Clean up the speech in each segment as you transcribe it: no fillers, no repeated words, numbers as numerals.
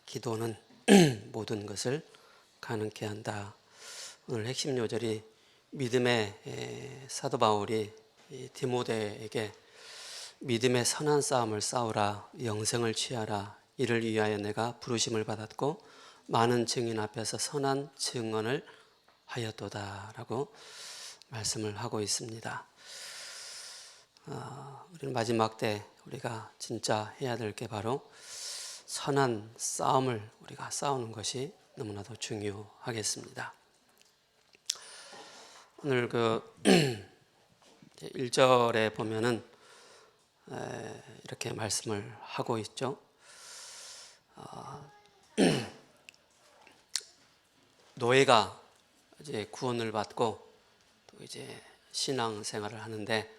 기도는 모든 것을 가능케 한다. 오늘 핵심 요절이 믿음의 사도 바울이 디모데에게 믿음의 선한 싸움을 싸우라, 영생을 취하라, 이를 위하여 내가 부르심을 받았고 많은 증인 앞에서 선한 증언을 하였도다 라고 말씀을 하고 있습니다. 우리는 마지막 때 우리가 진짜 해야 될 게 바로 선한 싸움을 우리가 싸우는 것이 너무나도 중요하겠습니다. 오늘 1절에 보면은 이렇게 말씀을 하고 있죠. 노예가 이제 구원을 받고 또 이제 신앙 생활을 하는데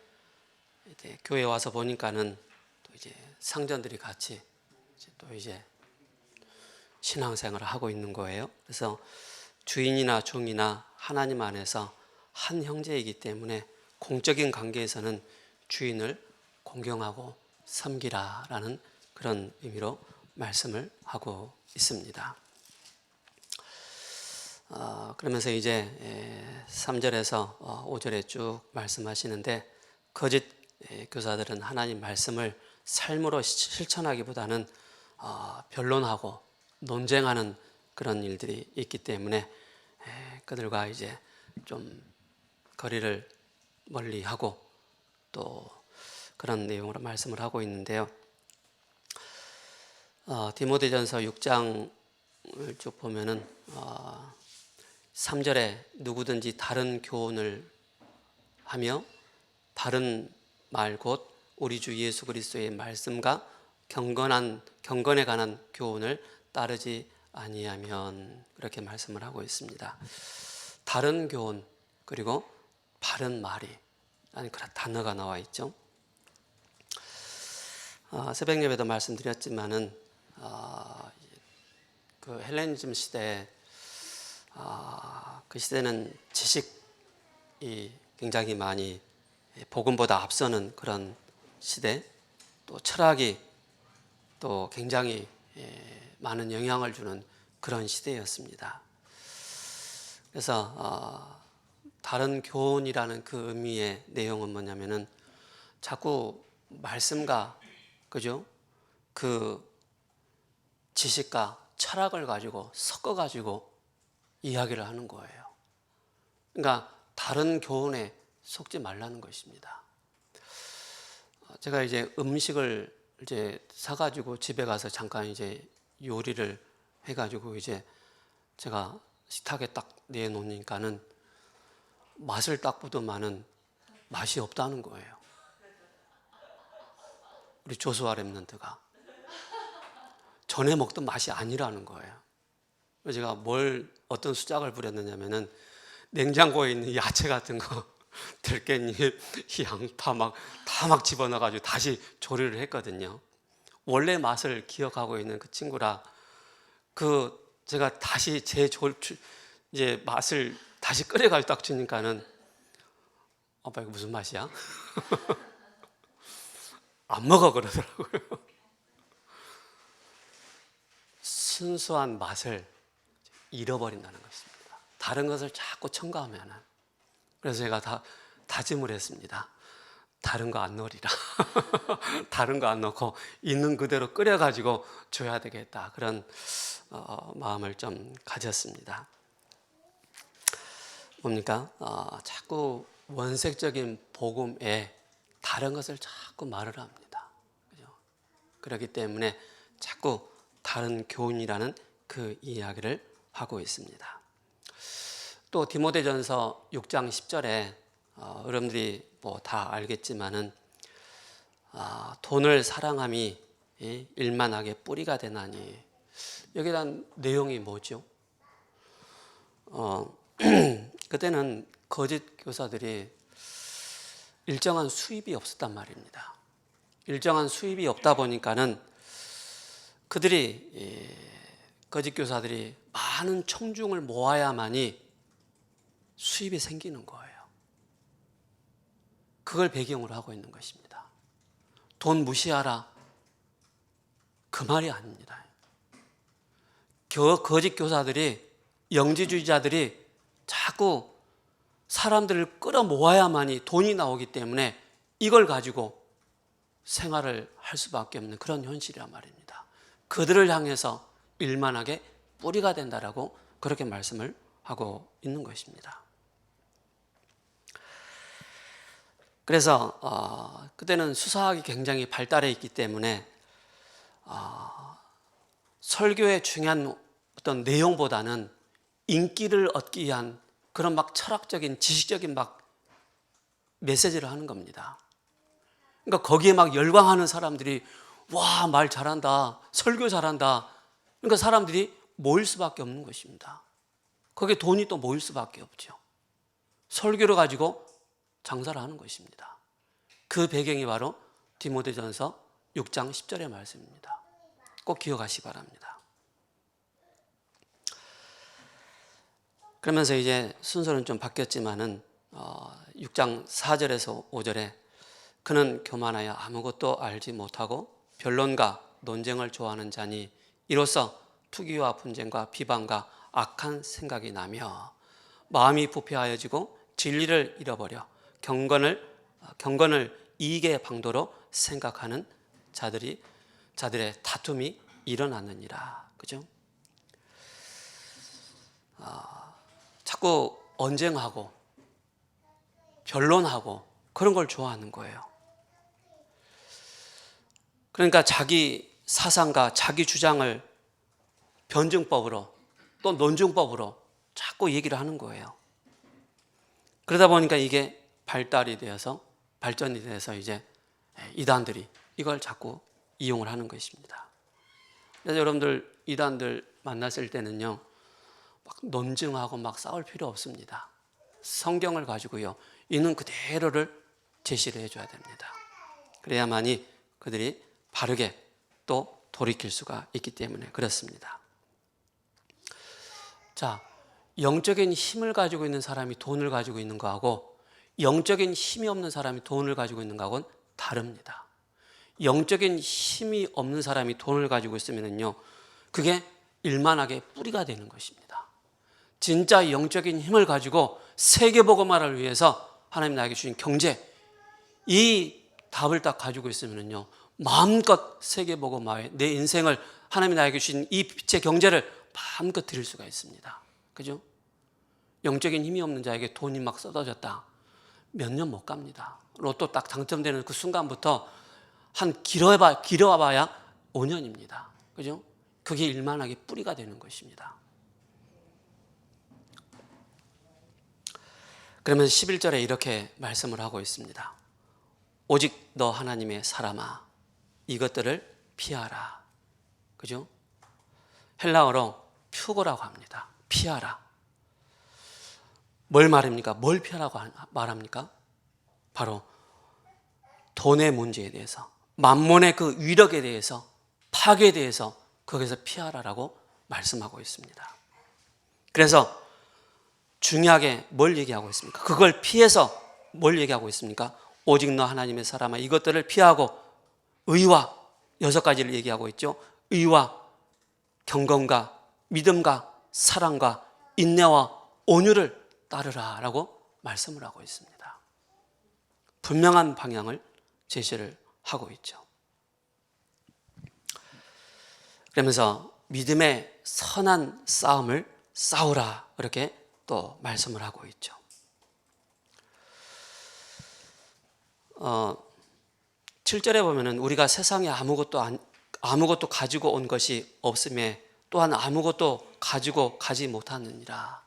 이제 교회 와서 보니까는 또 이제 상전들이 같이 또 이제 신앙 생활을 하고 있는 거예요. 그래서 주인이나 종이나 하나님 안에서 한 형제이기 때문에 공적인 관계에서는 주인을 공경하고 섬기라라는 그런 의미로 말씀을 하고 있습니다. 그러면서 이제 3절에서 5절에 쭉 말씀하시는데 거짓 교사들은 하나님 말씀을 삶으로 실천하기보다는 변론하고 논쟁하는 그런 일들이 있기 때문에 그들과 이제 좀 거리를 멀리하고 또 그런 내용으로 말씀을 하고 있는데요. 디모데전서 6장을 쭉 보면은 3절에 누구든지 다른 교훈을 하며 바른 말 곧 우리 주 예수 그리스도의 말씀과 경건에 관한 교훈을 따르지 아니하면, 그렇게 말씀을 하고 있습니다. 다른 교훈 그리고 바른 말이 라는 그런 단어가 나와 있죠. 새벽 예배도 말씀드렸지만은 그 헬레니즘 시대, 그 시대는 지식이 굉장히 많이 복음보다 앞서는 그런 시대, 또 철학이 또 굉장히 많은 영향을 주는 그런 시대였습니다. 그래서 다른 교훈이라는 그 의미의 내용은 뭐냐면은 자꾸 말씀과 그죠? 그 지식과 철학을 가지고 섞어가지고 이야기를 하는 거예요. 그러니까 다른 교훈에 속지 말라는 것입니다. 제가 이제 음식을 이제 사가지고 집에 가서 잠깐 이제 요리를 해가지고 이제 제가 식탁에 딱 내놓으니까는 맛을 딱 보더만은 맛이 없다는 거예요. 우리 조수아 랩런트가 전에 먹던 맛이 아니라는 거예요. 제가 어떤 수작을 부렸느냐면은 냉장고에 있는 야채 같은 거, 들깻잎, 양파 다 집어넣어가지고 다시 조리를 했거든요. 원래 맛을 기억하고 있는 그 친구라 제가 다시 이제 맛을 다시 끓여가지고 딱 주니까는 아빠 이거 무슨 맛이야? 안 먹어 그러더라고요. 순수한 맛을 잃어버린다는 것입니다. 다른 것을 자꾸 첨가하면은. 그래서 제가 다짐을 했습니다. 다른 거 안 넣으리라. 다른 거 안 넣고 있는 그대로 끓여가지고 줘야 되겠다. 그런 마음을 좀 가졌습니다. 뭡니까? 자꾸 원색적인 복음에 다른 것을 자꾸 말을 합니다. 그죠? 그렇기 때문에 자꾸 다른 교훈이라는 그 이야기를 하고 있습니다. 또 디모데전서 6장 10절에 여러분들이 뭐 다 알겠지만은 돈을 사랑함이 일만하게 뿌리가 되나니, 여기에 대한 내용이 뭐죠? 그때는 거짓 교사들이 일정한 수입이 없었단 말입니다. 일정한 수입이 없다 보니까는 거짓 교사들이 많은 청중을 모아야만이 수입이 생기는 거예요. 그걸 배경으로 하고 있는 것입니다. 돈 무시하라, 그 말이 아닙니다. 거짓 교사들이, 영지주의자들이 자꾸 사람들을 끌어모아야만이 돈이 나오기 때문에 이걸 가지고 생활을 할 수밖에 없는 그런 현실이란 말입니다. 그들을 향해서 일만하게 뿌리가 된다라고 그렇게 말씀을 하고 있는 것입니다. 그래서 그때는 수사학이 굉장히 발달해 있기 때문에 설교의 중요한 어떤 내용보다는 인기를 얻기 위한 그런 막 철학적인 지식적인 막 메시지를 하는 겁니다. 그러니까 거기에 막 열광하는 사람들이 와, 말 잘한다, 설교 잘한다. 그러니까 사람들이 모일 수밖에 없는 것입니다. 거기에 돈이 또 모일 수밖에 없죠. 설교를 가지고 장사를 하는 것입니다. 그 배경이 바로 디모데전서 6장 10절의 말씀입니다. 꼭 기억하시기 바랍니다. 그러면서 이제 순서는 좀 바뀌었지만은 6장 4절에서 5절에 그는 교만하여 아무것도 알지 못하고 변론과 논쟁을 좋아하는 자니 이로써 투기와 분쟁과 비방과 악한 생각이 나며 마음이 부패하여지고 진리를 잃어버려 경건을 이익의 방도로 생각하는 자들의 다툼이 일어났느니라. 그죠? 자꾸 언쟁하고 변론하고 그런 걸 좋아하는 거예요. 그러니까 자기 사상과 자기 주장을 변증법으로 또 논증법으로 자꾸 얘기를 하는 거예요. 그러다 보니까 이게 발전이 되어서 이제 이단들이 이걸 자꾸 이용을 하는 것입니다. 그래서 여러분들 이단들 만났을 때는요, 막 논증하고 막 싸울 필요 없습니다. 성경을 가지고요, 있는 그대로를 제시를 해줘야 됩니다. 그래야만이 그들이 바르게 또 돌이킬 수가 있기 때문에 그렇습니다. 자, 영적인 힘을 가지고 있는 사람이 돈을 가지고 있는 거하고 영적인 힘이 없는 사람이 돈을 가지고 있는 거하고는 다릅니다. 영적인 힘이 없는 사람이 돈을 가지고 있으면요, 그게 일만하게 뿌리가 되는 것입니다. 진짜 영적인 힘을 가지고 세계복음화를 위해서 하나님 나에게 주신 경제, 이 답을 딱 가지고 있으면요, 마음껏 세계복음화에 내 인생을 하나님이 나에게 주신 이 빛의 경제를 마음껏 드릴 수가 있습니다. 그죠? 영적인 힘이 없는 자에게 돈이 막 쏟아졌다. 몇 년 못 갑니다. 로또 딱 당첨되는 그 순간부터 한 길어봐야 5년입니다. 그죠? 그게 일만하게 뿌리가 되는 것입니다. 그러면서 11절에 이렇게 말씀을 하고 있습니다. 오직 너 하나님의 사람아, 이것들을 피하라. 그죠? 헬라어로 퓨고라고 합니다. 피하라. 뭘 말합니까? 뭘 피하라고 말합니까? 바로 돈의 문제에 대해서, 만몬의 그 위력에 대해서, 파괴에 대해서 거기서 피하라라고 말씀하고 있습니다. 그래서 중요하게 뭘 얘기하고 있습니까? 그걸 피해서 뭘 얘기하고 있습니까? 오직 너 하나님의 사람아, 이것들을 피하고 의와 6가지를 얘기하고 있죠. 의와 경건과 믿음과 사랑과 인내와 온유를 따르라 라고 말씀을 하고 있습니다. 분명한 방향을 제시를 하고 있죠. 그러면서 믿음의 선한 싸움을 싸우라 이렇게 또 말씀을 하고 있죠. 7절에 보면은 우리가 세상에 아무것도 가지고 온 것이 없음에 또한 아무것도 가지고 가지 못하느니라.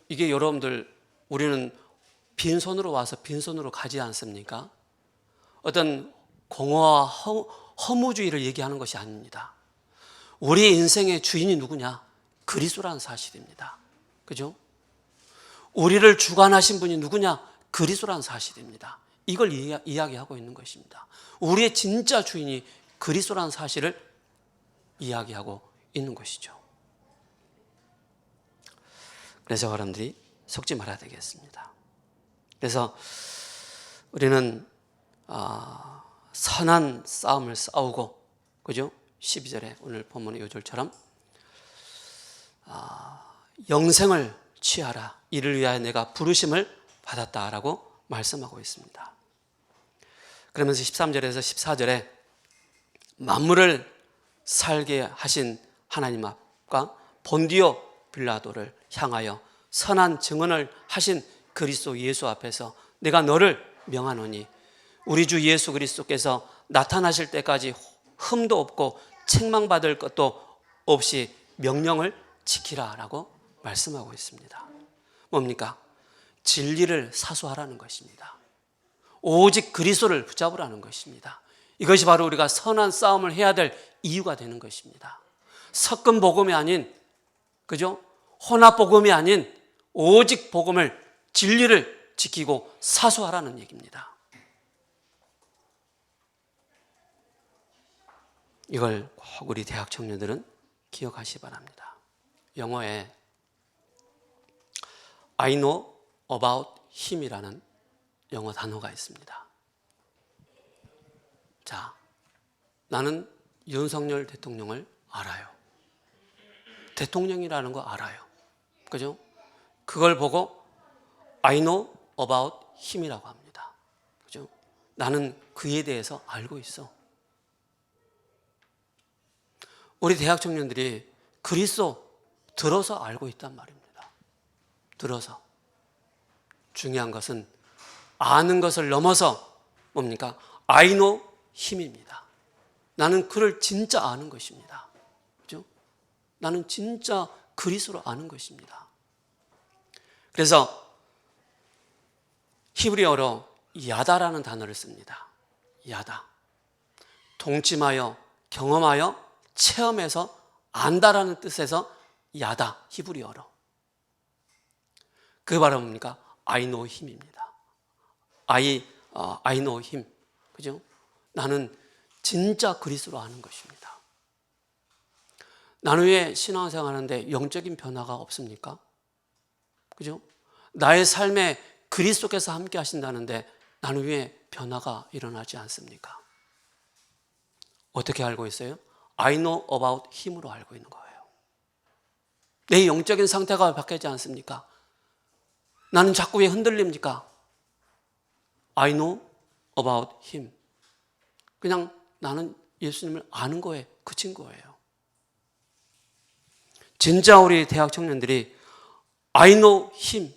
이게 여러분들, 우리는 빈손으로 와서 빈손으로 가지 않습니까? 어떤 공허와 허무주의를 얘기하는 것이 아닙니다. 우리 인생의 주인이 누구냐? 그리스도라는 사실입니다. 그죠? 우리를 주관하신 분이 누구냐? 그리스도라는 사실입니다. 이걸 이야기하고 있는 것입니다. 우리의 진짜 주인이 그리스도라는 사실을 이야기하고 있는 것이죠. 그래서 여러분들이 속지 말아야 되겠습니다. 그래서 우리는 선한 싸움을 싸우고, 그죠? 12절에 오늘 본문의 요절처럼 영생을 취하라. 이를 위하여 내가 부르심을 받았다라고 말씀하고 있습니다. 그러면서 13절에서 14절에 만물을 살게 하신 하나님 앞과 본디오 빌라도를 향하여 선한 증언을 하신 그리스도 예수 앞에서 내가 너를 명하노니 우리 주 예수 그리스도께서 나타나실 때까지 흠도 없고 책망받을 것도 없이 명령을 지키라라고 말씀하고 있습니다. 뭡니까? 진리를 사수하라는 것입니다. 오직 그리스도를 붙잡으라는 것입니다. 이것이 바로 우리가 선한 싸움을 해야 될 이유가 되는 것입니다. 섞은 복음이 아닌, 그죠? 혼합 복음이 아닌 오직 복음을, 진리를 지키고 사수하라는 얘기입니다. 이걸 꼭 우리 대학 청년들은 기억하시기 바랍니다. 영어에 I know about him이라는 영어 단어가 있습니다. 자, 나는 윤석열 대통령을 알아요. 대통령이라는 거 알아요. 그죠? 그걸 보고 I know about him이라고 합니다. 그죠? 나는 그에 대해서 알고 있어. 우리 대학 청년들이 그리스도 들어서 알고 있단 말입니다. 들어서. 중요한 것은 아는 것을 넘어서 뭡니까? I know him입니다. 나는 그를 진짜 아는 것입니다. 그죠? 나는 진짜 그리스도를 아는 것입니다. 그래서 히브리어로 야다라는 단어를 씁니다. 야다. 동침하여, 경험하여, 체험해서 안다라는 뜻에서 야다, 히브리어로. 그게 바로 뭡니까? I know him입니다. I know him. 그죠? 나는 진짜 그리스도로 아는 것입니다. 나는 왜 신앙생활 하는데 영적인 변화가 없습니까? 그죠? 나의 삶에 그리스도께서 함께 하신다는데 나는 왜 변화가 일어나지 않습니까? 어떻게 알고 있어요? I know about him으로 알고 있는 거예요. 내 영적인 상태가 바뀌지 않습니까? 나는 자꾸 왜 흔들립니까? I know about him. 그냥 나는 예수님을 아는 거에 그친 거예요. 진짜 우리 대학 청년들이 I know him.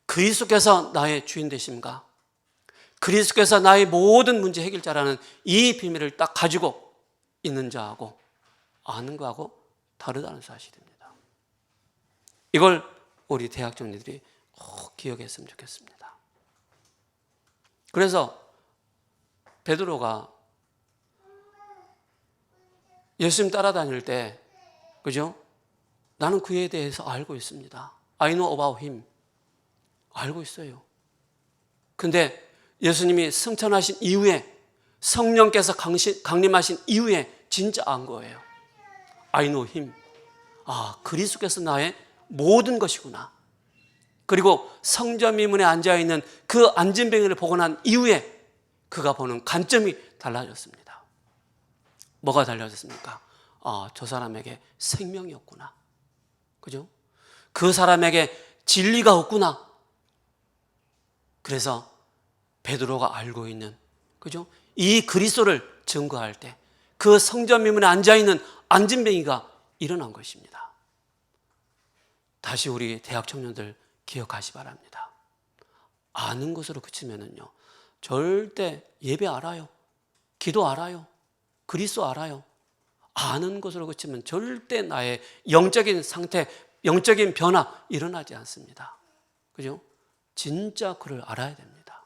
그리스도께서 나의 주인 되심과 그리스도께서 나의 모든 문제 해결자라는 이 비밀을 딱 가지고 있는 자하고 아는 거하고 다르다는 사실입니다. 이걸 우리 대학 청년들이 꼭 기억했으면 좋겠습니다. 그래서 베드로가 예수님 따라다닐 때, 그죠? 나는 그에 대해서 알고 있습니다. I know about him. 알고 있어요. 근데 예수님이 승천하신 이후에, 성령께서 강림하신 이후에 진짜 안 거예요. I know him. 아, 그리스도께서 나의 모든 것이구나. 그리고 성전미문에 앉아있는 그 안진뱅이를 보고 난 이후에 그가 보는 관점이 달라졌습니다. 뭐가 달라졌습니까? 아, 저 사람에게 생명이 없구나. 그죠? 그 사람에게 진리가 없구나. 그래서 베드로가 알고 있는, 그죠? 이 그리스도를 증거할 때 그 성전미문에 앉아있는 안진뱅이가 일어난 것입니다. 다시 우리 대학 청년들 기억하시 바랍니다. 아는 것으로 그치면은요, 절대 예배 알아요. 기도 알아요. 그리스도 알아요. 아는 것으로 그치면 절대 나의 영적인 상태, 영적인 변화 일어나지 않습니다. 그죠? 진짜 그를 알아야 됩니다.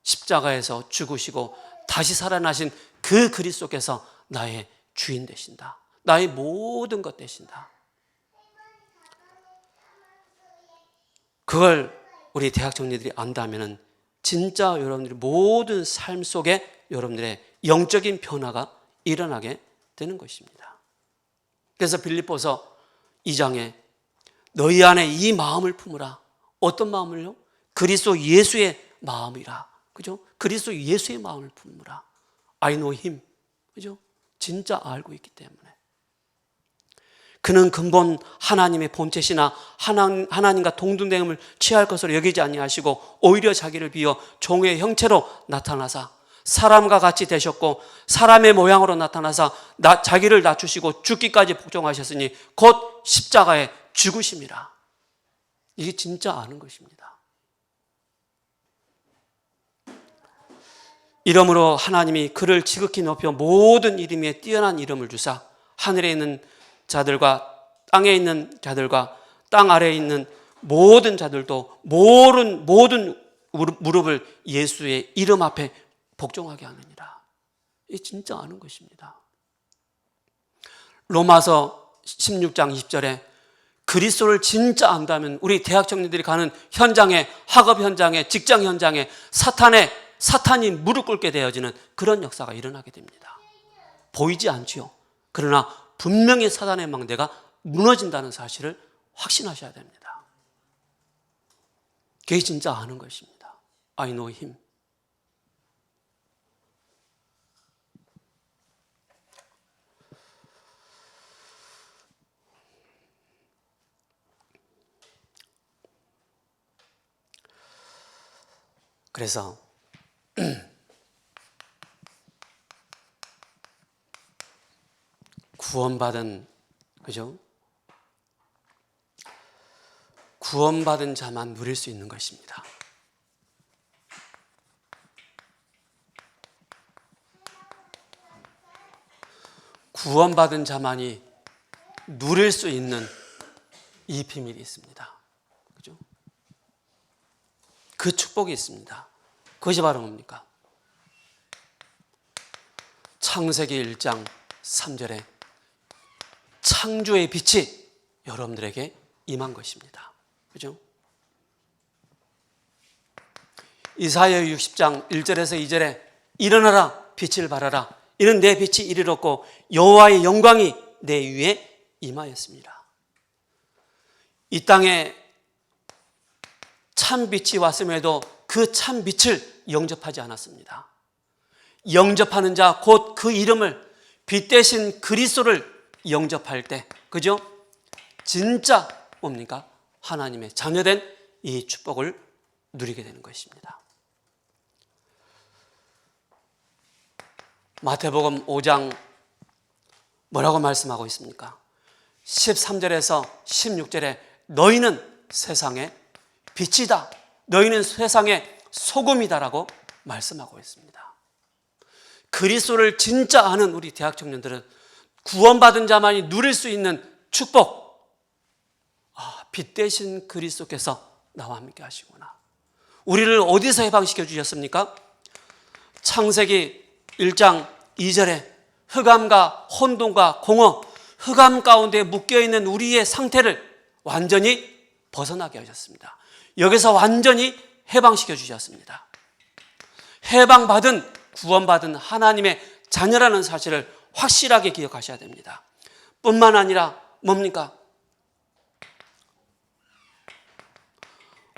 십자가에서 죽으시고 다시 살아나신 그 그리스도께서 나의 주인 되신다. 나의 모든 것 되신다. 그걸 우리 대학 청년들이 안다면 진짜 여러분들의 모든 삶 속에 여러분들의 영적인 변화가 일어나게 되는 것입니다. 그래서 빌립보서 2장에 너희 안에 이 마음을 품으라. 어떤 마음을요? 그리스도 예수의 마음이라. 그죠? 그리스도 예수의 마음을 품으라. I know him. 그죠? 진짜 알고 있기 때문에. 그는 근본 하나님의 본체시나 하나님과 동등됨을 취할 것으로 여기지 아니하시고 오히려 자기를 비워 종의 형체로 나타나사 사람과 같이 되셨고 사람의 모양으로 나타나사 자기를 낮추시고 죽기까지 복종하셨으니 곧 십자가에 죽으심이라. 이게 진짜 아는 것입니다. 이러므로 하나님이 그를 지극히 높여 모든 이름 위에 뛰어난 이름을 주사 하늘에 있는 자들과 땅에 있는 자들과 땅 아래에 있는 모든 자들도 모든 무릎을 예수의 이름 앞에 복종하게 하느니라. 이 진짜 아는 것입니다. 로마서 16장 20절에 그리스도를 진짜 안다면 우리 대학 청년들이 가는 현장에, 학업 현장에, 직장 현장에 사탄이 무릎 꿇게 되어지는 그런 역사가 일어나게 됩니다. 보이지 않지요. 그러나 분명히 사탄의 망대가 무너진다는 사실을 확신하셔야 됩니다. 그게 진짜 아는 것입니다. I know him. 그래서 구원받은 자만 누릴 수 있는 것입니다. 구원받은 자만이 누릴 수 있는 이 비밀이 있습니다. 그죠? 그 축복이 있습니다. 그것이 바로 뭡니까? 창세기 1장 3절에 창조의 빛이 여러분들에게 임한 것입니다. 그죠? 이사야 60장 1절에서 2절에 일어나라 빛을 발하라 이는 내 빛이 이르렀고 여호와의 영광이 내 위에 임하였습니다. 이 땅에 참 빛이 왔음에도 그 참 빛을 영접하지 않았습니다. 영접하는 자 곧 그 이름을 빛 대신 그리스도를 영접할 때, 그죠? 진짜 뭡니까? 하나님의 자녀된 이 축복을 누리게 되는 것입니다. 마태복음 5장 뭐라고 말씀하고 있습니까? 13절에서 16절에 너희는 세상의 빛이다. 너희는 세상의 소금이다라고 말씀하고 있습니다. 그리스도를 진짜 아는 우리 대학 청년들은 구원받은 자만이 누릴 수 있는 축복, 빛 대신 그리스도께서 나와 함께 하시구나. 우리를 어디서 해방시켜 주셨습니까? 창세기 1장 2절에 흑암과 혼돈과 공허, 흑암 가운데 묶여있는 우리의 상태를 완전히 벗어나게 하셨습니다. 여기서 완전히 해방시켜 주셨습니다. 해방받은, 구원받은 하나님의 자녀라는 사실을 확실하게 기억하셔야 됩니다. 뿐만 아니라 뭡니까?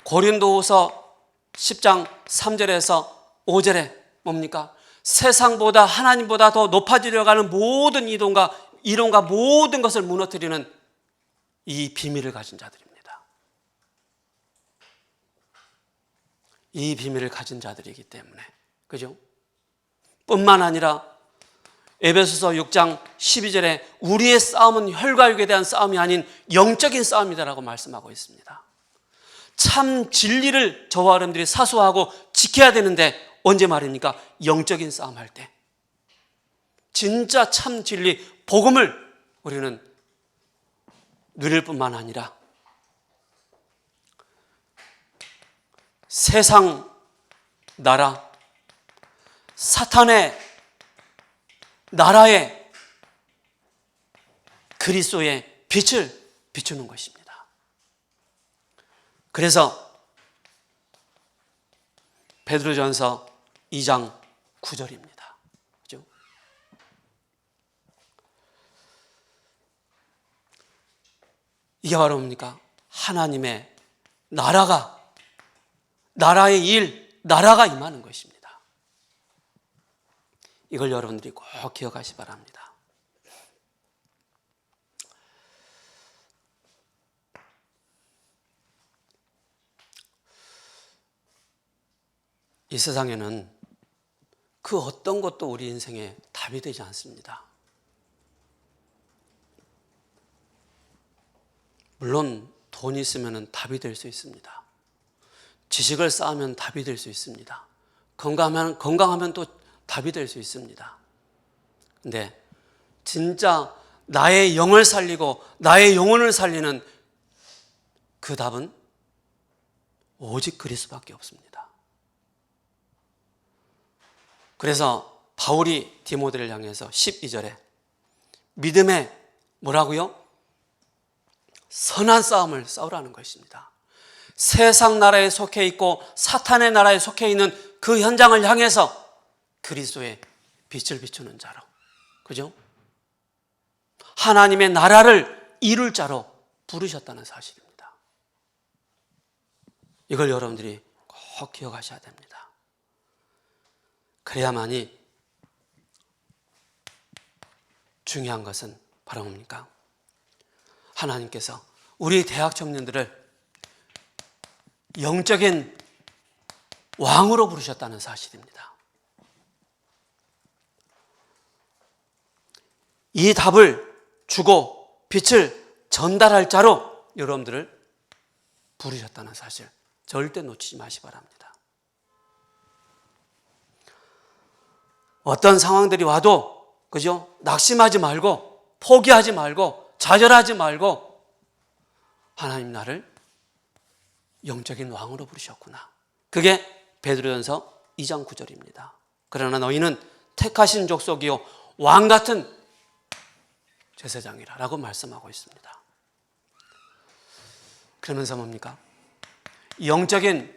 고린도후서 10장 3절에서 5절에 뭡니까? 세상보다 하나님보다 더 높아지려고 하는 모든 이론과 모든 것을 무너뜨리는 이 비밀을 가진 자들입니다. 이 비밀을 가진 자들이기 때문에, 그죠? 뿐만 아니라 에베소서 6장 12절에 우리의 싸움은 혈과 육에 대한 싸움이 아닌 영적인 싸움이다라고 말씀하고 있습니다. 참 진리를 저와 여러분들이 사수하고 지켜야 되는데 언제 말입니까? 영적인 싸움할 때. 진짜 참 진리, 복음을 우리는 누릴 뿐만 아니라 세상 나라, 사탄의 나라에 그리스도의 빛을 비추는 것입니다. 그래서 베드로전서 2장 9절입니다. 그죠? 이게 바로 뭡니까? 하나님의 나라의 일, 나라가 임하는 것입니다. 이걸 여러분들이 꼭 기억하시 바랍니다. 이 세상에는 그 어떤 것도 우리 인생에 답이 되지 않습니다. 물론 돈이 있으면 답이 될 수 있습니다. 지식을 쌓으면 답이 될 수 있습니다. 건강하면 또 답이 될 수 있습니다. 근데 진짜 나의 영을 살리고 나의 영혼을 살리는 그 답은 오직 그리스도밖에 없습니다. 그래서 바울이 디모데를 향해서 12절에 믿음에 뭐라고요? 선한 싸움을 싸우라는 것입니다. 세상 나라에 속해 있고 사탄의 나라에 속해 있는 그 현장을 향해서 그리스도의 빛을 비추는 자로, 그죠? 하나님의 나라를 이룰 자로 부르셨다는 사실입니다. 이걸 여러분들이 꼭 기억하셔야 됩니다. 그래야만이 중요한 것은 바로 뭡니까? 하나님께서 우리 대학 청년들을 영적인 왕으로 부르셨다는 사실입니다. 이 답을 주고 빛을 전달할 자로 여러분들을 부르셨다는 사실 절대 놓치지 마시기 바랍니다. 어떤 상황들이 와도, 그죠? 낙심하지 말고, 포기하지 말고, 좌절하지 말고, 하나님 나를 영적인 왕으로 부르셨구나. 그게 베드로전서 2장 9절입니다. 그러나 너희는 택하신 족속이요 왕 같은 제사장이라 라고 말씀하고 있습니다. 그러면서 뭡니까? 영적인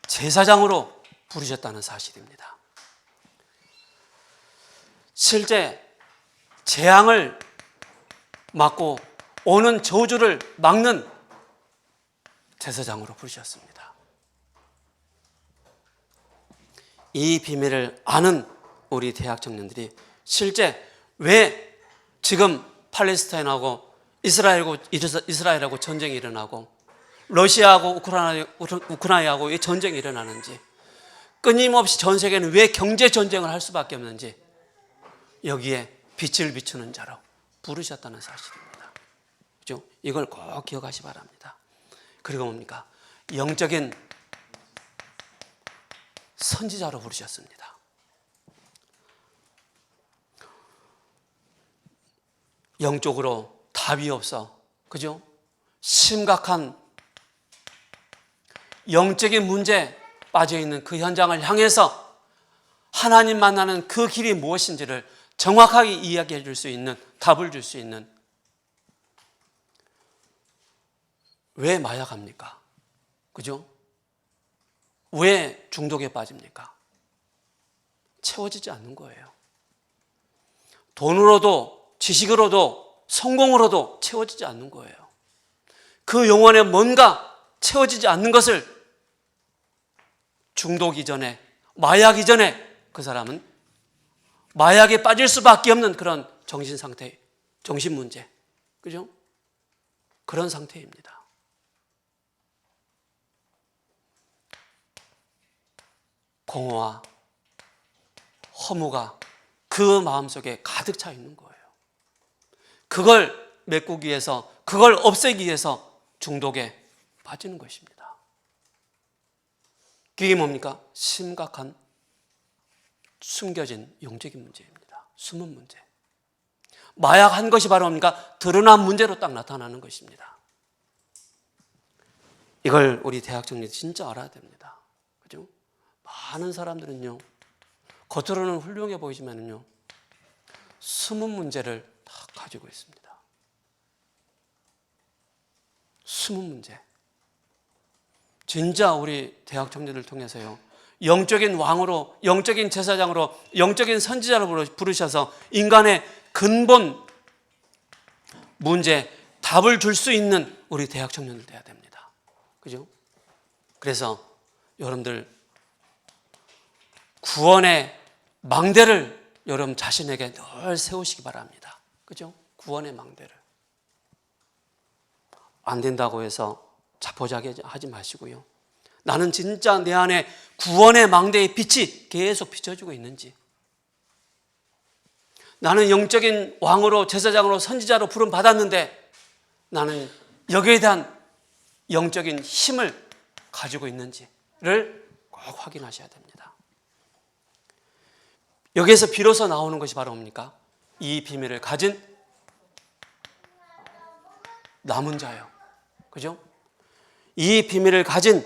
제사장으로 부르셨다는 사실입니다. 실제 재앙을 막고 오는 저주를 막는 제사장으로 부르셨습니다. 이 비밀을 아는 우리 대학 청년들이 실제 왜 지금 팔레스타인하고 이스라엘하고 전쟁이 일어나고 러시아하고 우크라이나하고 이 전쟁이 일어나는지, 끊임없이 전 세계는 왜 경제 전쟁을 할 수밖에 없는지 여기에 빛을 비추는 자로 부르셨다는 사실입니다. 그렇죠? 이걸 꼭 기억하시 바랍니다. 그리고 뭡니까? 영적인 선지자로 부르셨습니다. 영적으로 답이 없어, 그죠? 심각한 영적인 문제에 빠져있는 그 현장을 향해서 하나님 만나는 그 길이 무엇인지를 정확하게 이야기해 줄 수 있는, 답을 줄 수 있는. 왜 마약합니까? 그죠? 왜 중독에 빠집니까? 채워지지 않는 거예요. 돈으로도 지식으로도 성공으로도 채워지지 않는 거예요. 그 영혼에 뭔가 채워지지 않는 것을 중독 이전에, 마약 이전에 그 사람은 마약에 빠질 수밖에 없는 그런 정신 상태, 정신 문제, 그죠? 그런 상태입니다. 공허와 허무가 그 마음속에 가득 차 있는 거예요. 그걸 메꾸기 위해서, 그걸 없애기 위해서 중독에 빠지는 것입니다. 그게 뭡니까? 심각한 숨겨진 영적인 문제입니다. 숨은 문제. 마약한 것이 바로 뭡니까? 드러난 문제로 딱 나타나는 것입니다. 이걸 우리 대학 청년이 진짜 알아야 됩니다. 그죠? 많은 사람들은요, 겉으로는 훌륭해 보이지만요, 숨은 문제를 다 가지고 있습니다. 숨은 문제. 진짜 우리 대학 청년들 통해서요, 영적인 왕으로, 영적인 제사장으로, 영적인 선지자로 부르셔서 인간의 근본 문제, 답을 줄 수 있는 우리 대학 청년들 돼야 됩니다. 그죠? 그래서 여러분들 구원의 망대를 여러분 자신에게 늘 세우시기 바랍니다. 그죠? 구원의 망대를. 안 된다고 해서 자포자기하지 마시고요. 나는 진짜 내 안에 구원의 망대의 빛이 계속 비춰지고 있는지, 나는 영적인 왕으로 제사장으로 선지자로 부름 받았는데 나는 여기에 대한 영적인 힘을 가지고 있는지를 꼭 확인하셔야 됩니다. 여기에서 비로소 나오는 것이 바로 뭡니까? 이 비밀을 가진 남은 자요. 그죠? 이 비밀을 가진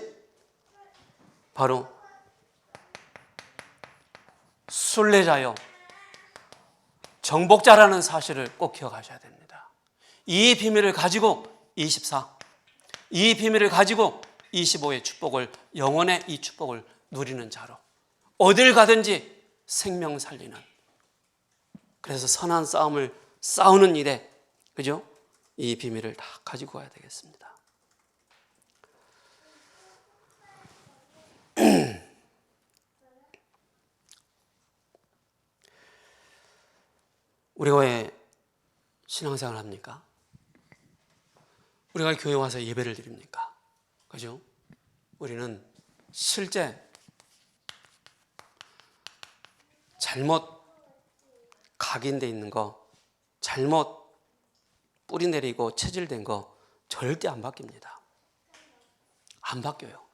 바로 순례자요, 정복자라는 사실을 꼭 기억하셔야 됩니다. 이 비밀을 가지고 24, 이 비밀을 가지고 25의 축복을, 영원의 이 축복을 누리는 자로 어딜 가든지 생명 살리는, 그래서 선한 싸움을 싸우는 일에, 그죠? 이 비밀을 다 가지고 가야 되겠습니다. 우리가 왜 신앙생활을 합니까? 우리가 교회 와서 예배를 드립니까? 그죠? 우리는 실제 잘못 각인되어 있는 거, 잘못 뿌리 내리고 체질된 거 절대 안 바뀝니다. 안 바뀌어요.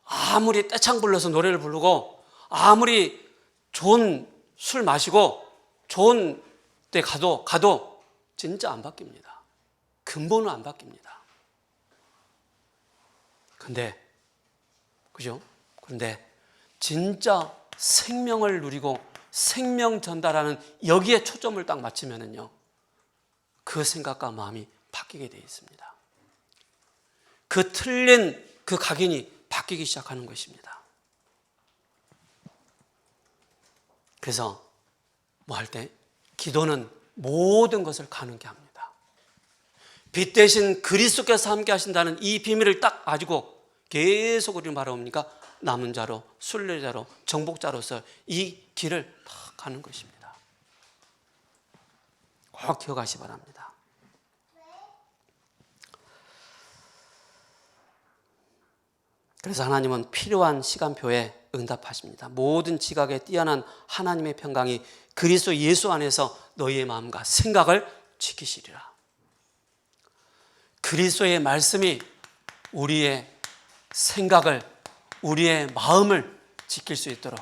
아무리 떼창 불러서 노래를 부르고, 아무리 좋은 술 마시고 좋은 데 가도 진짜 안 바뀝니다. 근본은 안 바뀝니다. 그죠? 그런데 진짜 생명을 누리고 생명 전달하는 여기에 초점을 딱 맞추면은요, 그 생각과 마음이 바뀌게 되어 있습니다. 그 틀린 그 각인이 바뀌기 시작하는 것입니다. 그래서 뭐 할 때 기도는 모든 것을 가능케 합니다. 빛 대신 그리스도께서 함께 하신다는 이 비밀을 딱 가지고 계속 우리는 바라옵니까? 남은 자로, 순례자로, 정복자로서 이 길을 다 가는 것입니다. 꼭 기억하시기 바랍니다. 그래서 하나님은 필요한 시간표에 응답하십니다. 모든 지각에 뛰어난 하나님의 평강이 그리스도 예수 안에서 너희의 마음과 생각을 지키시리라. 그리스도의 말씀이 우리의 생각을, 우리의 마음을 지킬 수 있도록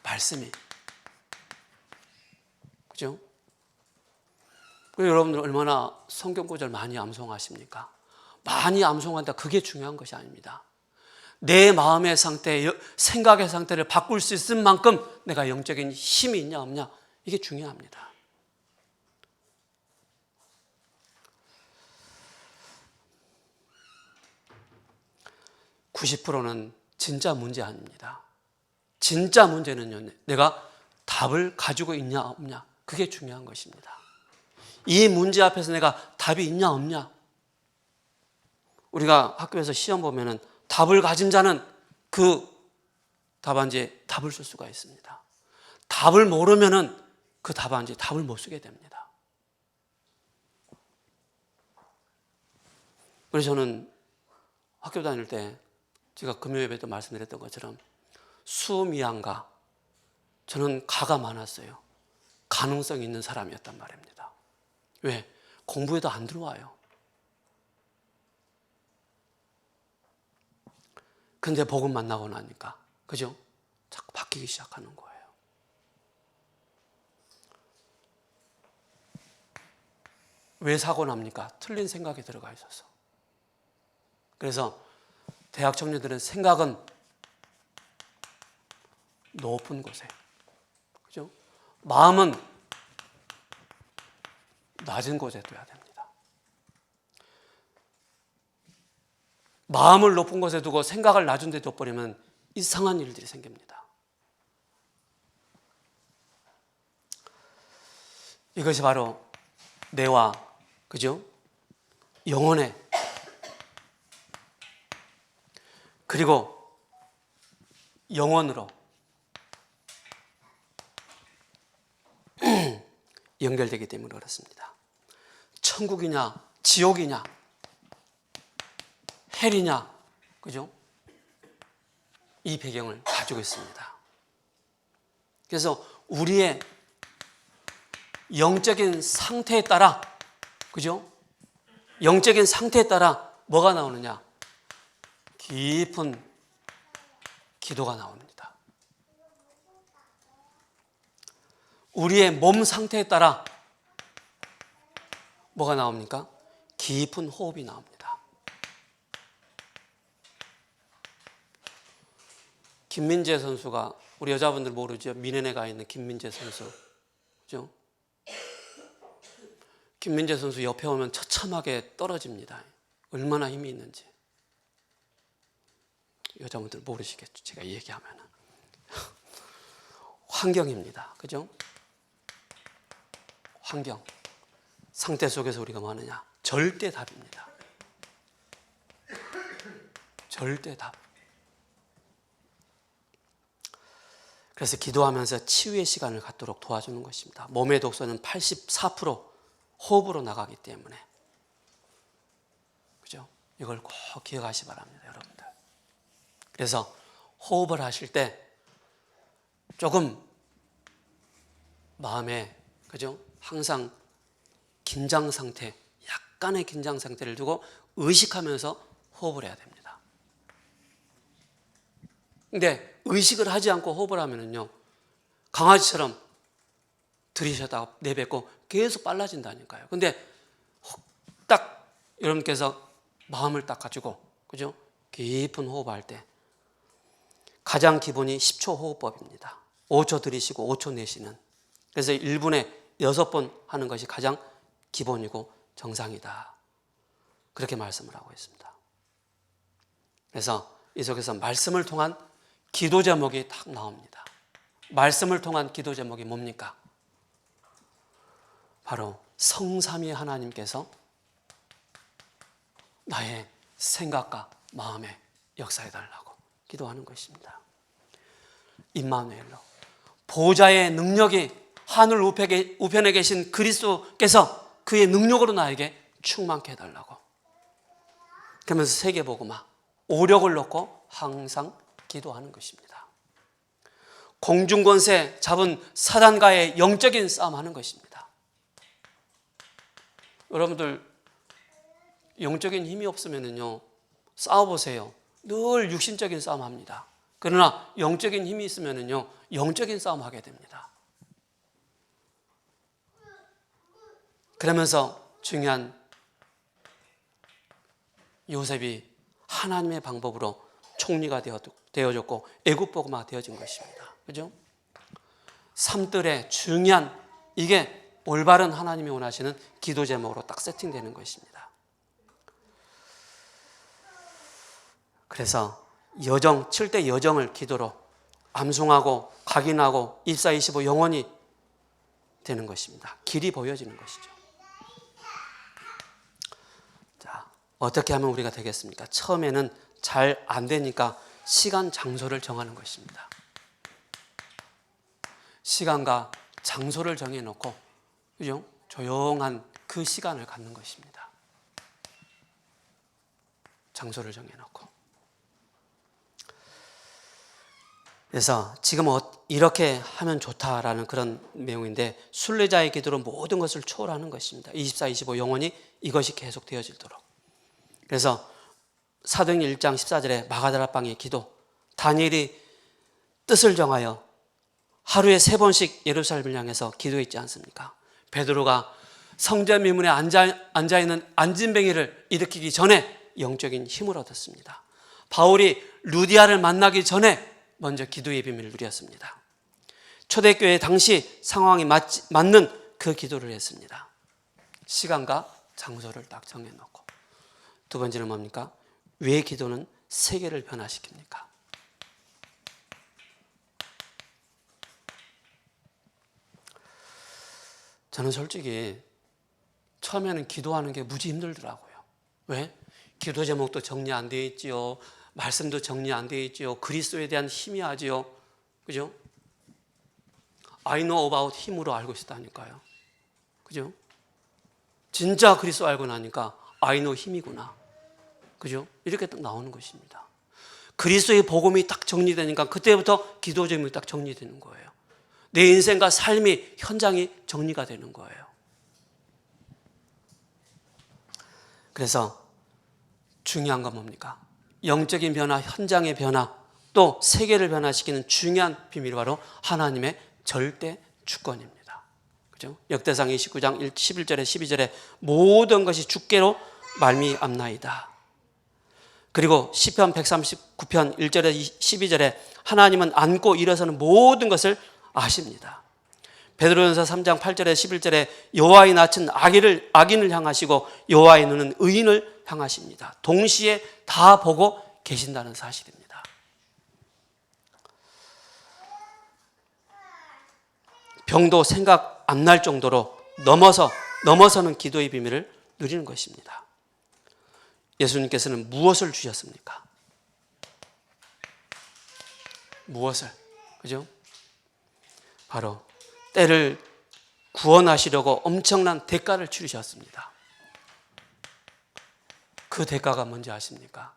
말씀이, 그죠? 여러분들 얼마나 성경 구절 많이 암송하십니까? 많이 암송한다, 그게 중요한 것이 아닙니다. 내 마음의 상태, 생각의 상태를 바꿀 수 있을 만큼 내가 영적인 힘이 있냐 없냐, 이게 중요합니다. (90%는) 진짜 문제 아닙니다. 진짜 문제는요, 내가 답을 가지고 있냐 없냐, 그게 중요한 것입니다. 이 문제 앞에서 내가 답이 있냐 없냐. 우리가 학교에서 시험 보면은 답을 가진 자는 그 답안지에 답을 쓸 수가 있습니다. 답을 모르면은 그 답안지에 답을 못 쓰게 됩니다. 그래서 저는 학교 다닐 때 제가 금요예배도 말씀드렸던 것처럼 수미양가, 저는 가가 많았어요. 가능성 있는 사람이었단 말입니다. 왜? 공부에도 안 들어와요. 근데 복음 만나고 나니까, 그죠? 자꾸 바뀌기 시작하는 거예요. 왜 사고 납니까? 틀린 생각이 들어가 있어서. 그래서 대학 청년들은 생각은 높은 곳에, 그죠? 마음은 낮은 곳에 둬야 됩니다. 마음을 높은 곳에 두고 생각을 낮은 데 둬버리면 이상한 일들이 생깁니다. 이것이 바로 뇌와, 그죠? 영혼의, 그리고 영혼으로 연결되기 때문에 그렇습니다. 천국이냐 지옥이냐 헬이냐, 그죠? 이 배경을 가지고 있습니다. 그래서 우리의 영적인 상태에 따라, 그죠? 영적인 상태에 따라 뭐가 나오느냐? 깊은 기도가 나옵니다. 우리의 몸 상태에 따라 뭐가 나옵니까? 깊은 호흡이 나옵니다. 김민재 선수가, 우리 여자분들 모르죠? 미네네 가 있는 김민재 선수, 그죠? 김민재 선수 옆에 오면 처참하게 떨어집니다. 얼마나 힘이 있는지. 여자분들 모르시겠죠? 제가 얘기하면. 환경입니다. 그죠? 환경. 상태 속에서 우리가 뭐 하느냐? 절대답입니다. 절대답. 그래서 기도하면서 치유의 시간을 갖도록 도와주는 것입니다. 몸의 독소는 84% 호흡으로 나가기 때문에. 그죠? 이걸 꼭 기억하시 바랍니다, 여러분들. 그래서 호흡을 하실 때 조금 마음에, 그죠? 항상 긴장 상태, 약간의 긴장 상태를 두고 의식하면서 호흡을 해야 됩니다. 근데 의식을 하지 않고 호흡을 하면은요, 강아지처럼 들이쉬다가 내뱉고 계속 빨라진다니까요. 근데 딱 여러분께서 마음을 딱 가지고, 그죠? 깊은 호흡할 때 가장 기본이 10초 호흡법입니다. 5초 들이쉬고 5초 내쉬는. 그래서 1분에 6번 하는 것이 가장 기본이고 정상이다. 그렇게 말씀을 하고 있습니다. 그래서 이 속에서 말씀을 통한 기도 제목이 딱 나옵니다. 말씀을 통한 기도 제목이 뭡니까? 바로 성삼위 하나님께서 나의 생각과 마음에 역사해달라고 기도하는 것입니다. 임마누엘로, 보좌의 능력이 하늘 우편에 계신 그리스도께서 그의 능력으로 나에게 충만케 해달라고. 그러면서 세계복음화, 오력을 놓고 항상 기도하는 것입니다. 공중권세 잡은 사단과의 영적인 싸움하는 것입니다. 여러분들 영적인 힘이 없으면요, 싸워보세요. 늘 육신적인 싸움합니다. 그러나 영적인 힘이 있으면요, 영적인 싸움하게 됩니다. 그러면서 중요한 요셉이 하나님의 방법으로 총리가 되어졌고 애국복음화가 되어진 것입니다. 그죠? 삶들의 중요한, 이게 올바른 하나님이 원하시는 기도 제목으로 딱 세팅되는 것입니다. 그래서 여정, 7대 여정을 기도로 암송하고 각인하고 24-25 영원히 되는 것입니다. 길이 보여지는 것이죠. 자, 어떻게 하면 우리가 되겠습니까? 처음에는 잘 안 되니까 시간, 장소를 정하는 것입니다. 시간과 장소를 정해놓고, 그죠? 조용한 그 시간을 갖는 것입니다. 장소를 정해놓고. 그래서 지금 이렇게 하면 좋다라는 그런 내용인데, 순례자의 기도로 모든 것을 초월하는 것입니다. 24-25 영원히 이것이 계속 되어지도록. 그래서 사도행전 1장 14절에 마가다락방의 기도, 다니엘이 뜻을 정하여 하루에 3번씩 예루살렘을 향해서 기도했지 않습니까? 베드로가 성전 미문에 앉아있는 안진뱅이를 일으키기 전에 영적인 힘을 얻었습니다. 바울이 루디아를 만나기 전에 먼저 기도의 비밀을 누렸습니다. 초대교회 당시 상황이 맞는 그 기도를 했습니다. 시간과 장소를 딱 정해놓고. 두 번째는 뭡니까? 왜 기도는 세계를 변화시킵니까? 저는 솔직히 처음에는 기도하는 게 무지 힘들더라고요. 왜? 기도 제목도 정리 안 되어 있지요. 말씀도 정리 안 되어 있지요. 그리스도에 대한 힘이 하지요. 그죠? I know about 힘으로 알고 있었다니까요. 그죠? 진짜 그리스도 알고 나니까 I know 힘이구나. 그죠? 이렇게 딱 나오는 것입니다. 그리스도의 복음이 딱 정리되니까 그때부터 기도 제목이 딱 정리되는 거예요. 내 인생과 삶이 현장이 정리가 되는 거예요. 그래서 중요한 건 뭡니까? 영적인 변화, 현장의 변화, 또 세계를 변화시키는 중요한 비밀이 바로 하나님의 절대 주권입니다. 그죠? 역대상 29장 11절에 12절에 모든 것이 주께로 말미암나이다. 그리고 시편 139편 1절에 12절에 하나님은 안고 일어서는 모든 것을 아십니다. 베드로전서 3장 8절에 11절에 여호와의 낯은 악인을 향하시고 여호와의 눈은 의인을 향하십니다. 동시에 다 보고 계신다는 사실입니다. 병도 생각 안 날 정도로 넘어서는 기도의 비밀을 누리는 것입니다. 예수님께서는 무엇을 주셨습니까? 무엇을? 그죠? 바로 때를 구원하시려고 엄청난 대가를 치르셨습니다. 그 대가가 뭔지 아십니까?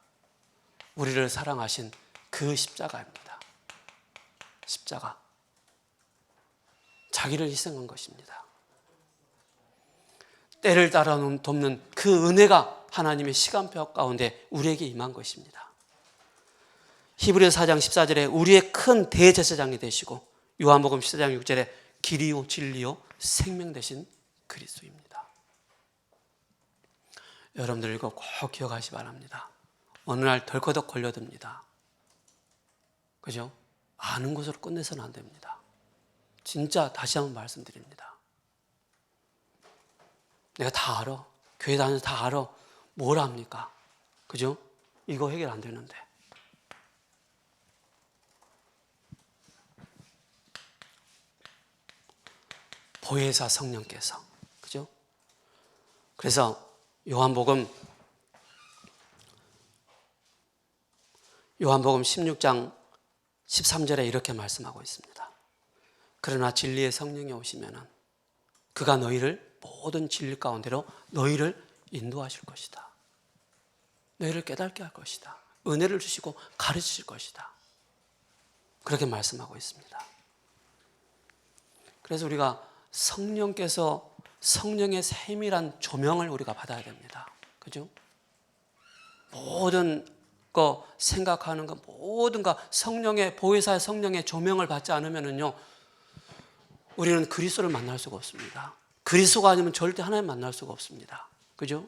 우리를 사랑하신 그 십자가입니다. 십자가. 자기를 희생한 것입니다. 때를 따라 돕는 그 은혜가 하나님의 시간표 가운데 우리에게 임한 것입니다. 히브리서 4장 14절에 우리의 큰 대제사장이 되시고 요한복음 14장 6절에 길이요 진리요 생명 되신 그리스도입니다. 여러분들 이거 꼭 기억하시 바랍니다. 어느 날 덜커덕 걸려듭니다. 그죠? 아는 것으로 끝내서는 안 됩니다. 진짜 다시 한번 말씀드립니다. 내가 다 알아. 교회 다녀서 다 알아. 뭘 합니까? 그죠? 이거 해결 안 되는데. 보혜사 성령께서. 그죠? 그래서 요한복음 16장 13절에 이렇게 말씀하고 있습니다. 그러나 진리의 성령이 오시면은 그가 너희를 모든 진리 가운데로 너희를 인도하실 것이다. 너희를 깨닫게 할 것이다. 은혜를 주시고 가르치실 것이다. 그렇게 말씀하고 있습니다. 그래서 우리가 성령께서 성령의 세밀한 조명을 우리가 받아야 됩니다. 그죠? 모든 거 생각하는 거 모든 거 성령의 보혜사의 성령의 조명을 받지 않으면은요 우리는 그리스도를 만날 수가 없습니다. 그리스도가 아니면 절대 하나님 만날 수가 없습니다. 그죠?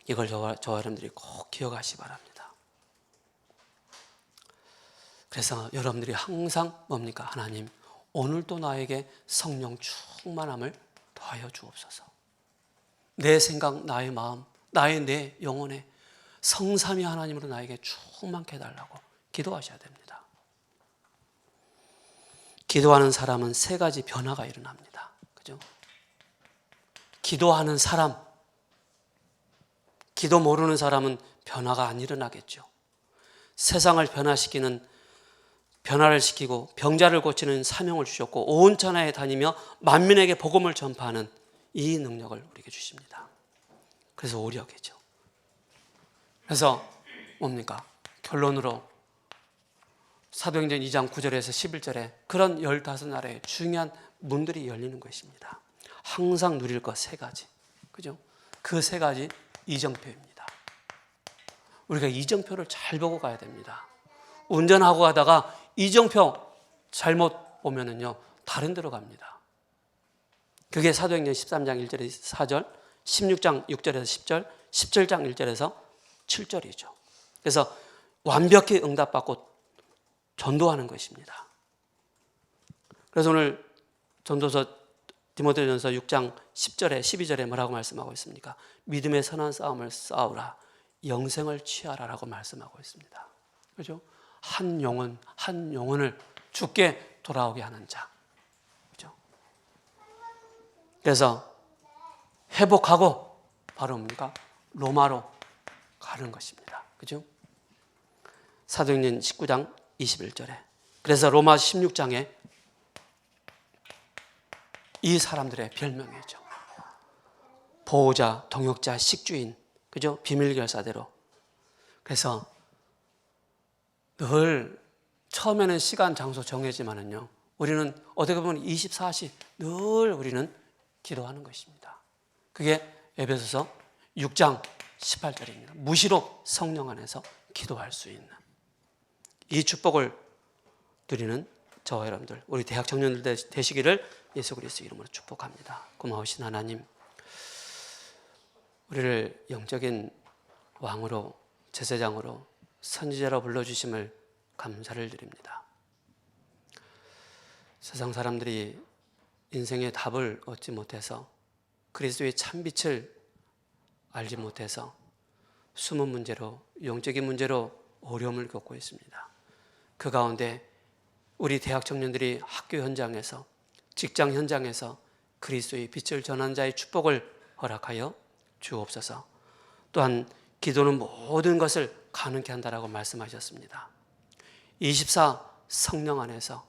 이걸 저와 여러분들이 꼭 기억하시기 바랍니다. 그래서 여러분들이 항상 뭡니까? 하나님 오늘도 나에게 성령 충만함을 더하여 주옵소서. 내 생각, 나의 마음, 나의 내 영혼에 성삼위 하나님으로 나에게 충만케 해달라고 기도하셔야 됩니다. 기도하는 사람은 세 가지 변화가 일어납니다. 그죠? 기도하는 사람, 기도 모르는 사람은 변화가 안 일어나겠죠. 세상을 변화를 시키고 병자를 고치는 사명을 주셨고 온 천하에 다니며 만민에게 복음을 전파하는 이 능력을 우리에게 주십니다. 그래서 오력이죠. 그래서 뭡니까? 결론으로 사도행전 2장 9절에서 11절에 그런 15나라의 중요한 문들이 열리는 것입니다. 항상 누릴 것 세 가지. 그죠? 그 세 가지 이정표입니다. 우리가 이정표를 잘 보고 가야 됩니다. 운전하고 가다가 이정표 잘못 보면은요, 다른 데로 갑니다. 그게 사도행전 13장 1절에서 4절, 16장 6절에서 10절, 17장 1절에서 7절이죠. 그래서 완벽히 응답받고 전도하는 것입니다. 그래서 오늘 전도서 디모데전서 6장 10절에 12절에 뭐라고 말씀하고 있습니까? 믿음의 선한 싸움을 싸우라. 영생을 취하라라고 말씀하고 있습니다. 그렇죠? 한 영혼을 주께 돌아오게 하는 자. 그렇죠? 그래서 회복하고 바로 뭡니까? 로마로 가는 것입니다. 그렇죠? 사도행전 19장 21절에 그래서 로마 16장에 이 사람들의 별명이죠. 보호자, 동역자, 식주인, 그죠? 비밀결사대로 그래서 늘 처음에는 시간, 장소 정해지만은요, 우리는 어떻게 보면 24시 늘 우리는 기도하는 것입니다. 그게 에베소서 6장 18절입니다. 무시로 성령 안에서 기도할 수 있는 이 축복을 누리는 저와 여러분들, 우리 대학 청년들 되시기를 예수 그리스도 이름으로 축복합니다. 고마우신 하나님, 우리를 영적인 왕으로, 제사장으로, 선지자로 불러주심을 감사를 드립니다. 세상 사람들이 인생의 답을 얻지 못해서, 그리스도의 참빛을 알지 못해서 숨은 문제로, 영적인 문제로 어려움을 겪고 있습니다. 그 가운데 우리 대학 청년들이 학교 현장에서, 직장 현장에서 그리스도의 빛을 전한 자의 축복을 허락하여 주옵소서. 또한 기도는 모든 것을 가능케 한다라고 말씀하셨습니다. 24 성령 안에서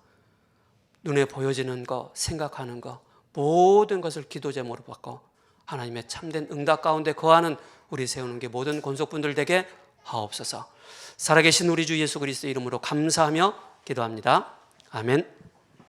눈에 보여지는 것, 생각하는 것, 모든 것을 기도 제목으로 바꿔 하나님의 참된 응답 가운데 거하는 우리 세우는 게 모든 권속분들 되게 하옵소서. 살아계신 우리 주 예수 그리스도 이름으로 감사하며 기도합니다. 아멘.